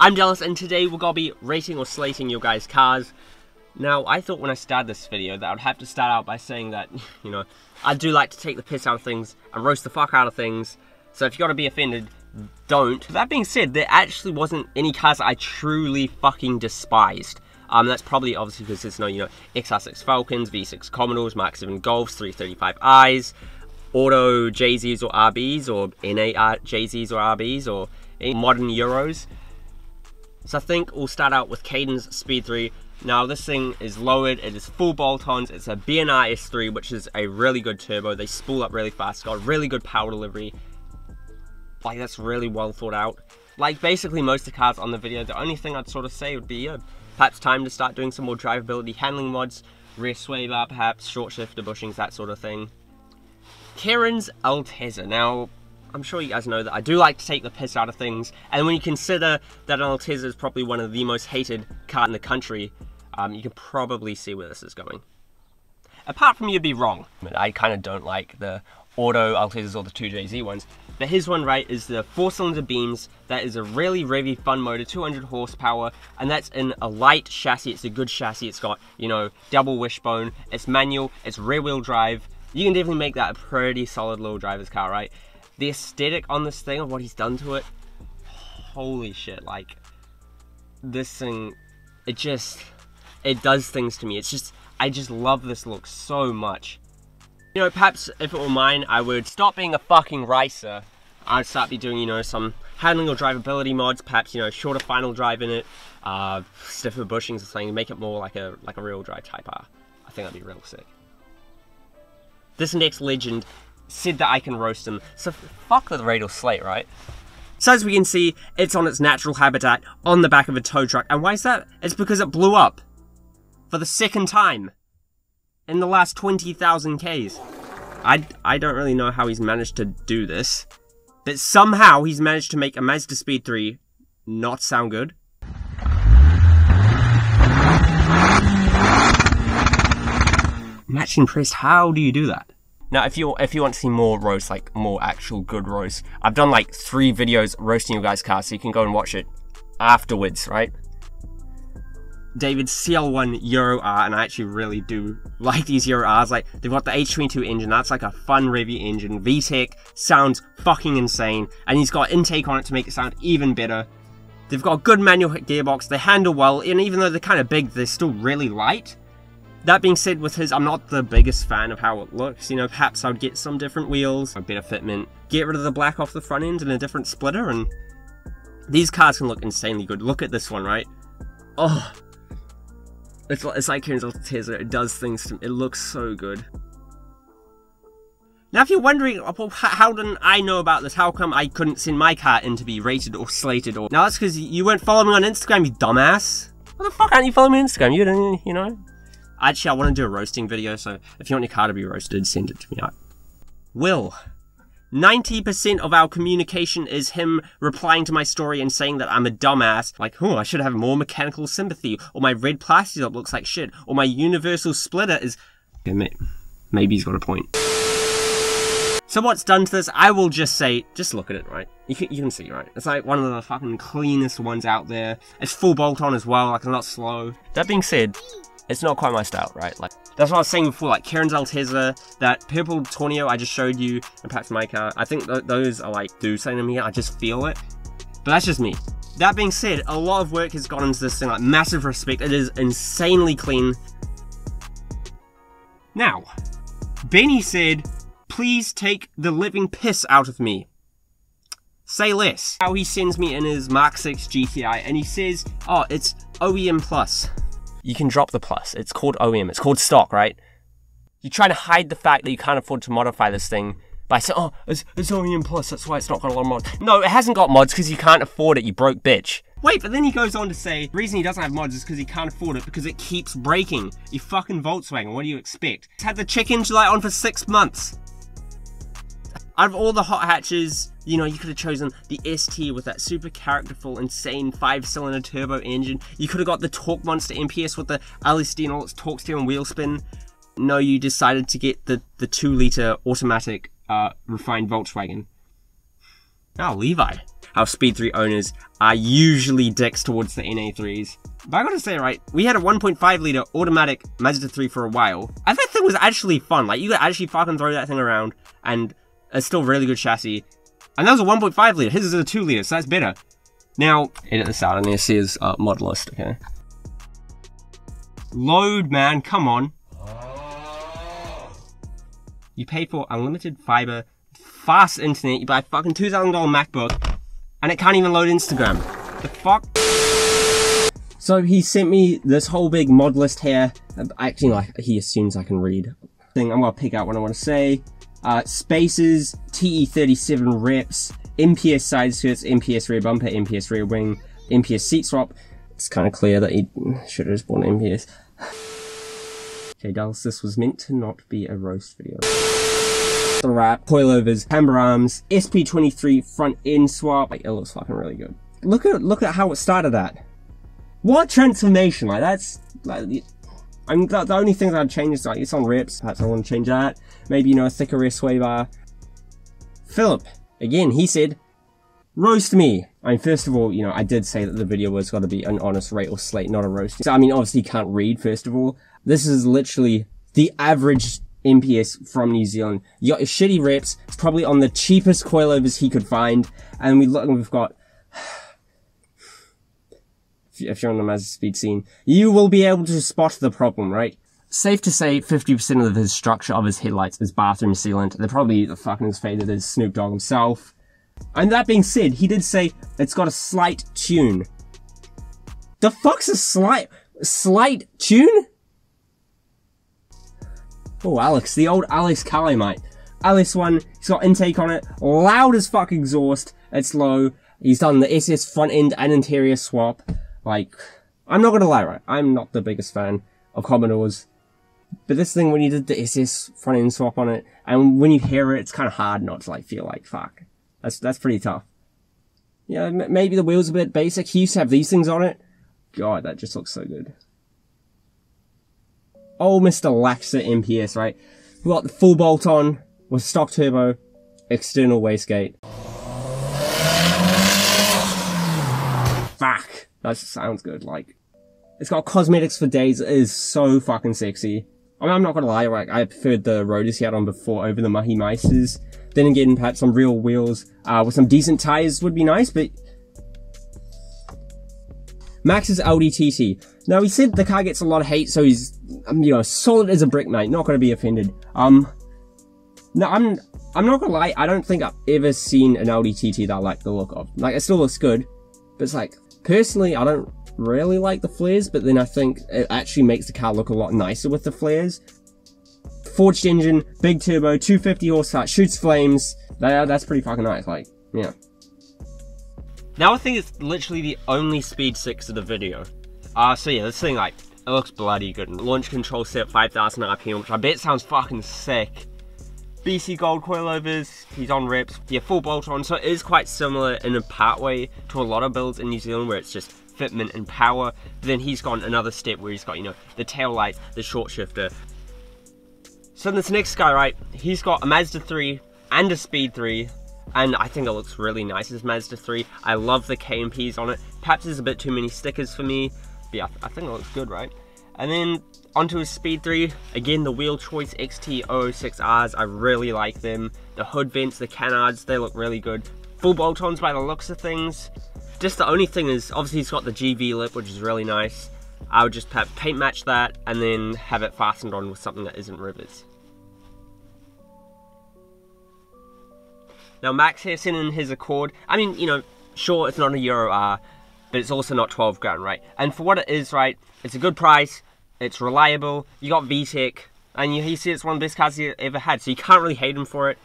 I'm Jealous, and today we're gonna be rating or slating your guys' cars. Now, I thought when I started this video that I would have to start out by saying that, you know, I do like to take the piss out of things and roast the fuck out of things. So if you're gonna be offended, don't. That being said, there actually wasn't any cars I truly fucking despised. That's probably obviously because there's no, you know, XR6 Falcons, V6 Commodores, Mark 7 Golfs, 335i's, Auto JZs or RBs, or NA JZs or RBs, or any modern Euros. So I think we'll start out with Cadence Speed 3. Now this thing is lowered, it is full bolt-ons, it's a BNR S3, which is a really good turbo. They spool up really fast, it's got really good power delivery. Like, that's really well thought out. Like, basically most of the cars on the video, the only thing I'd sort of say would be, perhaps time to start doing some more drivability handling mods, rear sway bar perhaps, short shifter bushings, that sort of thing. Karen's Altezza. Now, I'm sure you guys know that I do like to take the piss out of things, and when you consider that an Altezza is probably one of the most hated cars in the country, you can probably see where this is going. Apart from you'd be wrong. I kind of don't like the Auto Altezzas or the 2JZ ones, but his one, right, is the 4-cylinder beams. That is a really revvy fun motor, 200 horsepower, and that's in a light chassis. It's a good chassis. It's got, you know, double wishbone, it's manual, it's rear wheel drive. You can definitely make that a pretty solid little driver's car, right? The aesthetic on this thing, of what he's done to it, holy shit, like, this thing, it does things to me. It's just, I just love this look so much. You know, perhaps if it were mine, I would stop being a fucking racer. I'd start be doing, you know, some handling or drivability mods, perhaps, you know, shorter final drive in it, stiffer bushings or something, make it more like a real drive Type R. I think that'd be real sick. This next legend said that I can roast him, so fuck the radial slate, right? So as we can see, it's on its natural habitat, on the back of a tow truck, and why is that? It's because it blew up. For the second time. In the last 20,000 Ks. I don't really know how he's managed to do this, but somehow he's managed to make a Mazdaspeed 3 not sound good. I'm actually impressed. How do you do that? Now, if you want to see more roasts, like more actual good roasts, I've done like 3 videos roasting your guys' cars, so you can go and watch it afterwards, right? David's CL1 Euro R, and I actually really do like these Euro Rs. Like, they've got the H22 engine, that's like a fun revvy engine. VTEC sounds fucking insane, and he's got intake on it to make it sound even better. They've got a good manual gearbox, they handle well, and even though they're kind of big, they're still really light. That being said, with his, I'm not the biggest fan of how it looks. You know, perhaps I would get some different wheels, a better fitment, get rid of the black off the front end and a different splitter, and these cars can look insanely good. Look at this one, right? Oh, it's like Karen's Altezza. It does things to me. It looks so good. Now, if you're wondering, well, how didn't I know about this? How come I couldn't send my car in to be rated or slated? Or now that's because you weren't following me on Instagram, you dumbass. What the fuck aren't you following me on Instagram? You don't, you know. Actually, I want to do a roasting video, so if you want your car to be roasted, send it to me. Will. 90% of our communication is him replying to my story and saying that I'm a dumbass. Like, oh, I should have more mechanical sympathy. Or my red plastic top looks like shit. Or my universal splitter is... Okay, maybe he's got a point. So what's done to this, I will just say, just look at it, right? You can see, right? It's like one of the fucking cleanest ones out there. It's full bolt-on as well, like it's not slow. That being said, it's not quite my style, right? Like, that's what I was saying before, like Karen's Altezza, that purple Tornado I just showed you, and perhaps my car, I think those are like, do something to me, I just feel it. But that's just me. That being said, a lot of work has gone into this thing, like massive respect, it is insanely clean. Now, Benny said, please take the living piss out of me. Say less. Now he sends me in his Mark 6 GTI, and he says, oh, it's OEM Plus. You can drop the plus. It's called OEM. It's called stock, right? You try to hide the fact that you can't afford to modify this thing by saying, oh, it's OEM plus, that's why it's not got a lot of mods. No, it hasn't got mods because you can't afford it, you broke bitch. Wait, but then he goes on to say, the reason he doesn't have mods is because he can't afford it because it keeps breaking. You fucking Volkswagen, what do you expect? It's had the check engine light on for 6 months. Out of all the hot hatches, you know, you could have chosen the ST with that super characterful, insane 5-cylinder turbo engine. You could have got the Torque Monster MPS with the LSD and all its torque steer and wheel spin. No, you decided to get the 2-liter automatic refined Volkswagen. Oh, Levi. how Speed 3 owners are usually dicks towards the NA3s. But I gotta say, right, we had a 1.5 litre automatic Mazda 3 for a while, and that thing was actually fun. Like, you could actually fucking throw that thing around, and it's still really good chassis. And that was a 1.5 litre, his is a 2 litre, so that's better. Now, edit this out, and this is mod list, okay? Load, man, come on. You pay for unlimited fiber, fast internet, you buy a fucking $2,000 MacBook, and it can't even load Instagram. The fuck? So he sent me this whole big mod list here. Actually, like, he assumes I can read. I'm gonna pick out what I want to say. Spaces, TE37 reps, MPS side skirts, MPS rear bumper, MPS rear wing, MPS seat swap. It's kind of clear that he should have just bought an MPS. Okay, Dallas, this was meant to not be a roast video. The wrap, coilovers, camber arms, SP23 front end swap. Like, it looks fucking really good. Look at how it started at. What transformation? Like, that's like, I mean, the only thing that I'd change is like it's on reps. Perhaps I want to change that. Maybe, you know, a thicker rear sway bar. Philip, again, he said, roast me. I mean, first of all, you know, I did say that the video was got to be an honest rate or slate, not a roast. So, I mean, obviously you can't read, first of all. This is literally the average MPS from New Zealand. You got your shitty reps. It's probably on the cheapest coilovers he could find. And we've got... If you're on the Mazdaspeed scene, you will be able to spot the problem, right? Safe to say 50% of his structure of his headlights is bathroom sealant. They're probably the fucking as faded as Snoop Dogg himself. And that being said, he did say it's got a slight tune. The fuck's a slight tune? Oh, Alex, the old Alex Calais, mate. LS1, he's got intake on it, loud as fuck exhaust, it's low. He's done the SS front end and interior swap. Like, I'm not gonna lie, right? I'm not the biggest fan of Commodores. But this thing, when you did the SS front end swap on it, and when you hear it, it's kind of hard not to like feel like, fuck. That's pretty tough. Yeah, maybe the wheel's a bit basic. He used to have these things on it. God, that just looks so good. Oh, Mr. Laxer MPS, right? We got the full bolt on with stock turbo, external wastegate. Fuck. That just sounds good. Like, it's got cosmetics for days. It is so fucking sexy. I mean, I'm not gonna lie, like, I preferred the rotors he had on before over the Mahi Meisters. Then again, perhaps some real wheels with some decent tires would be nice, but... Max's LDTT. Now, he said the car gets a lot of hate, so he's, you know, solid as a brick, mate. Not gonna be offended. No, I'm not gonna lie, I don't think I've ever seen an LDTT that I like the look of. Like, it still looks good, but it's like, personally, I don't really like the flares, but then I think it actually makes the car look a lot nicer with the flares. Forged engine, big turbo, 250 horsepower, shoots flames. That's pretty fucking nice, like, yeah. Now I think it's literally the only Speed 6 of the video. So yeah, this thing, like, it looks bloody good. Launch control set 5,000 RPM, which I bet sounds fucking sick. BC Gold coilovers, he's on reps, yeah, full bolt on, so it is quite similar in a part way to a lot of builds in New Zealand where it's just fitment and power. But then he's gone another step where he's got, you know, the tail light, the short shifter. So this next guy, right, he's got a Mazda 3 and a Speed 3, and I think it looks really nice as Mazda 3. I love the KMPs on it. Perhaps there's a bit too many stickers for me, but yeah, I think it looks good, right? And then onto his Speed 3, again the wheel choice XT006Rs, I really like them. The hood vents, the canards, they look really good. Full bolt-ons by the looks of things. Just the only thing is, obviously he's got the GV lip, which is really nice. I would just paint match that and then have it fastened on with something that isn't rivets. Now Max here sent in his Accord. I mean, you know, sure it's not a Euro R, but it's also not 12 grand, right? And for what it is, right, it's a good price, it's reliable, you got VTEC, and he said it's one of the best cars he ever had, so you can't really hate him for it.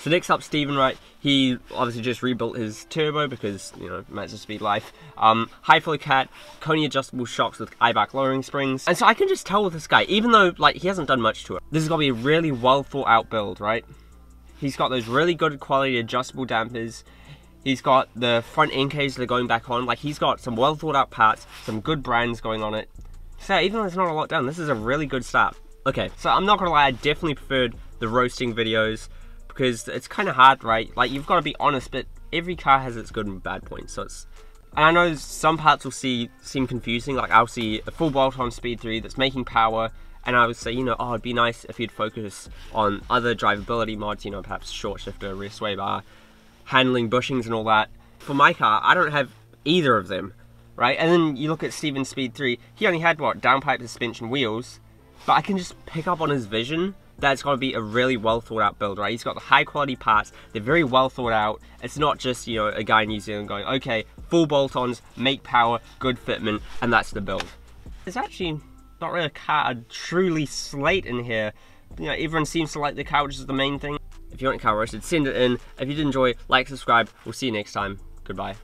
So next up, Steven, right, he obviously just rebuilt his turbo because, you know, Mazdaspeed life. High flow cat, Coney adjustable shocks with IBAC lowering springs. And so I can just tell with this guy, even though, like, he hasn't done much to it, this is gonna be a really well thought out build, right? He's got those really good quality adjustable dampers. He's got the front end cages that are going back on. Like, he's got some well thought out parts, some good brands going on it. So even though there's not a lot done, this is a really good start. Okay, so I'm not gonna lie, I definitely preferred the roasting videos because it's kind of hard, right? Like, you've got to be honest, but every car has its good and bad points. So it's, and I know some parts will seem confusing. Like I'll see a full bolt-on Speed 3 that's making power, and I would say, you know, oh, it'd be nice if you'd focus on other drivability mods, you know, perhaps short shifter, rear sway bar, handling bushings and all that. For my car, I don't have either of them, right? And then you look at Steven's Speed 3, he only had, what, downpipe suspension, wheels, but I can just pick up on his vision that it's going to be a really well thought out build, right? He's got the high quality parts, they're very well thought out. It's not just, you know, a guy in New Zealand going, okay, full bolt-ons, make power, good fitment, and that's the build. There's actually not really a car I'd truly slate in here. You know, everyone seems to like the car, which is the main thing. If you want a car roasted, send it in. If you did enjoy, like, subscribe. We'll see you next time. Goodbye.